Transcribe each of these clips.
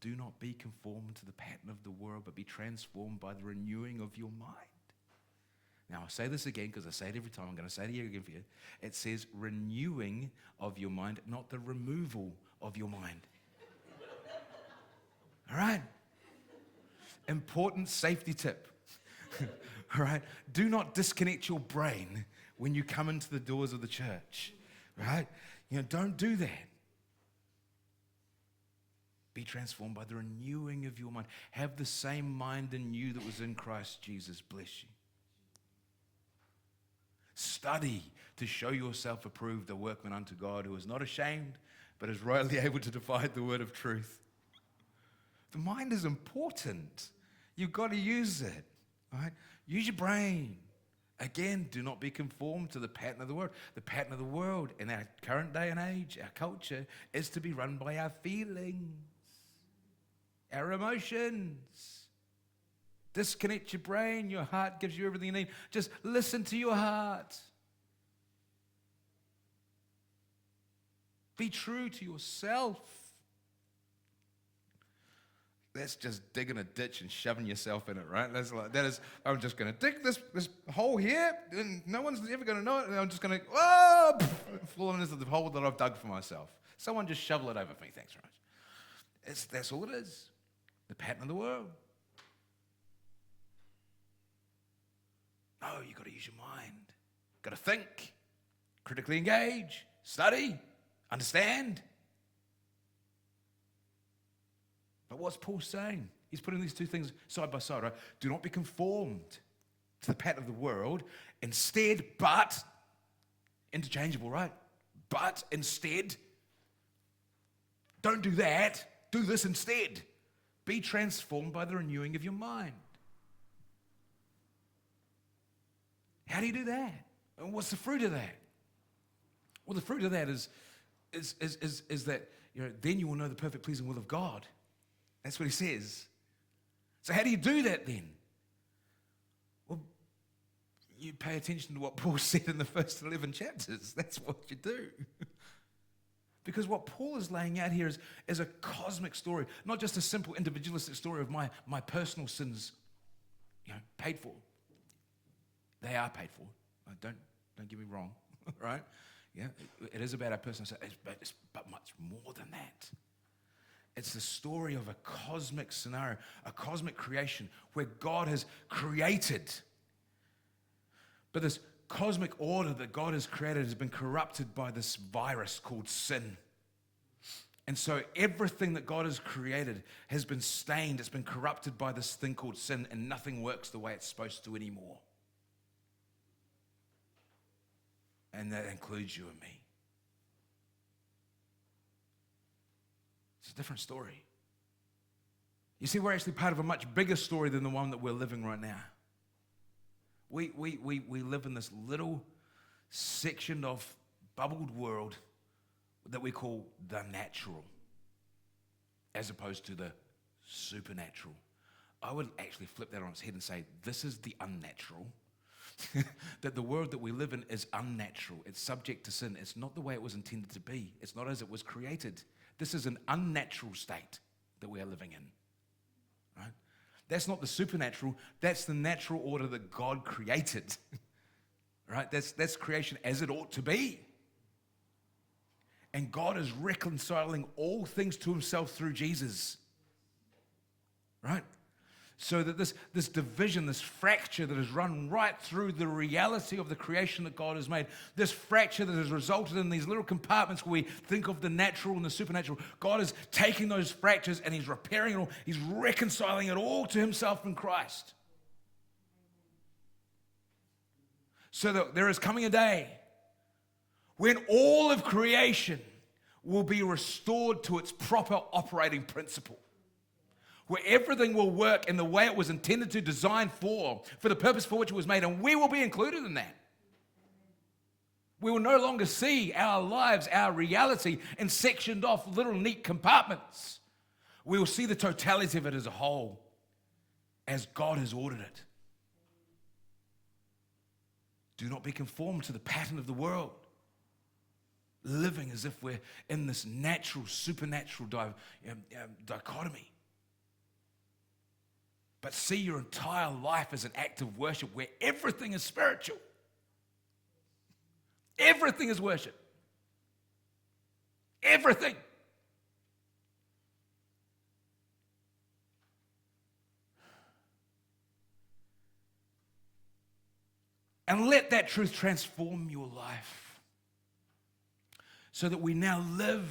Do not be conformed to the pattern of the world, but be transformed by the renewing of your mind. Now, I'll say this again because I say it every time. I'm going to say it again for you. It says renewing of your mind, not the removal of your mind. All right? Important safety tip. All right? Do not disconnect your brain when you come into the doors of the church. Right? Don't do that. Be transformed by the renewing of your mind. Have the same mind in you that was in Christ Jesus. Bless you. Study to show yourself approved, a workman unto God who is not ashamed, but is rightly able to divide the word of truth. The mind is important. You've got to use it. Right? Use your brain. Again, do not be conformed to the pattern of the world. The pattern of the world in our current day and age, our culture, is to be run by our feelings, our emotions. Disconnect your brain. Your heart gives you everything you need. Just listen to your heart. Be true to yourself. That's just digging a ditch and shoving yourself in it, right? I'm just going to dig this hole here, and no one's ever going to know it, and I'm just going to, fall into the hole that I've dug for myself. Someone just shovel it over for me, thanks very much. That's all it is. The pattern of the world. No, you've got to use your mind. Got to think, critically engage, study, understand. But what's Paul saying? He's putting these two things side by side, right? Do not be conformed to the pattern of the world. Instead, but, interchangeable, right? But instead, don't do that. Do this instead. Be transformed by the renewing of your mind. How do you do that? And what's the fruit of that? Well, the fruit of that is that then you will know the perfect pleasing will of God. That's what he says. So how do you do that then? Well, you pay attention to what Paul said in the first 11 chapters. That's what you do. Because what Paul is laying out here is a cosmic story, not just a simple individualistic story of my personal sins, paid for. They are paid for. Don't get me wrong, right? Yeah, it is about our personal sins, but much more than that. It's the story of a cosmic scenario, a cosmic creation where God has created. But this cosmic order that God has created has been corrupted by this virus called sin. And so everything that God has created has been stained, it's been corrupted by this thing called sin, and nothing works the way it's supposed to anymore. And that includes you and me. It's a different story. You see, we're actually part of a much bigger story than the one that we're living right now. We live in this little section of bubbled world that we call the natural, as opposed to the supernatural. I would actually flip that on its head and say, this is the unnatural. That the world that we live in is unnatural. It's subject to sin. It's not the way it was intended to be. It's not as it was created. This is an unnatural state that we are living in. Right? That's not the supernatural. That's the natural order that God created. Right? That's creation as it ought to be. And God is reconciling all things to himself through Jesus. Right? So that this division, this fracture that has run right through the reality of the creation that God has made, this fracture that has resulted in these little compartments where we think of the natural and the supernatural, God is taking those fractures and he's repairing it all. He's reconciling it all to himself in Christ. So that there is coming a day when all of creation will be restored to its proper operating principle, where everything will work in the way it was intended to, designed for the purpose for which it was made, and we will be included in that. We will no longer see our lives, our reality, in sectioned off little neat compartments. We will see the totality of it as a whole, as God has ordered it. Do not be conformed to the pattern of the world. living as if we're in this natural, supernatural dichotomy. But see your entire life as an act of worship where everything is spiritual. Everything is worship. Everything. And let that truth transform your life so that we now live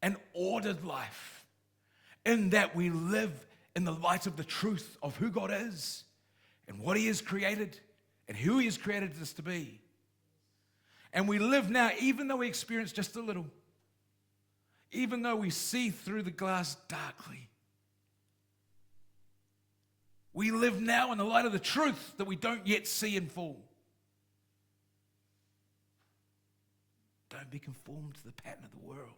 an ordered life, in that we live in the light of the truth of who God is and what He has created and who He has created us to be. And we live now, even though we experience just a little, even though we see through the glass darkly, we live now in the light of the truth that we don't yet see in full. Don't be conformed to the pattern of the world,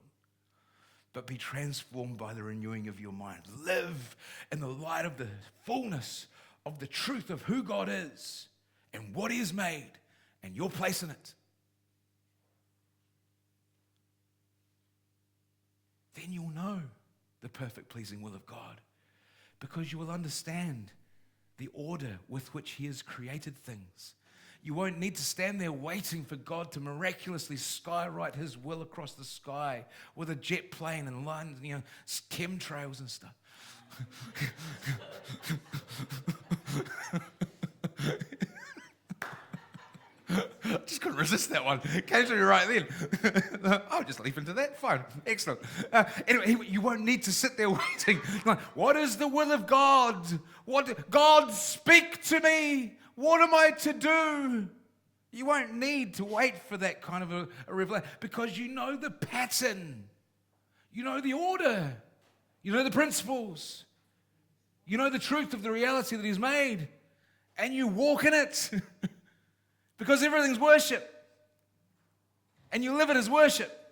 but be transformed by the renewing of your mind. Live in the light of the fullness of the truth of who God is and what He has made and your place in it. Then you'll know the perfect, pleasing will of God, because you will understand the order with which He has created things. You won't need to stand there waiting for God to miraculously skywrite His will across the sky with a jet plane and lines, chemtrails and stuff. I just couldn't resist that one. It came to me right then. I'll just leap into that. Fine. Excellent. Anyway, you won't need to sit there waiting. Like, what is the will of God? God, speak to me. What am I to do? You won't need to wait for that kind of a revelation, because you know the pattern. You know the order. You know the principles. You know the truth of the reality that He's made. And you walk in it. Because everything's worship. And you live it as worship.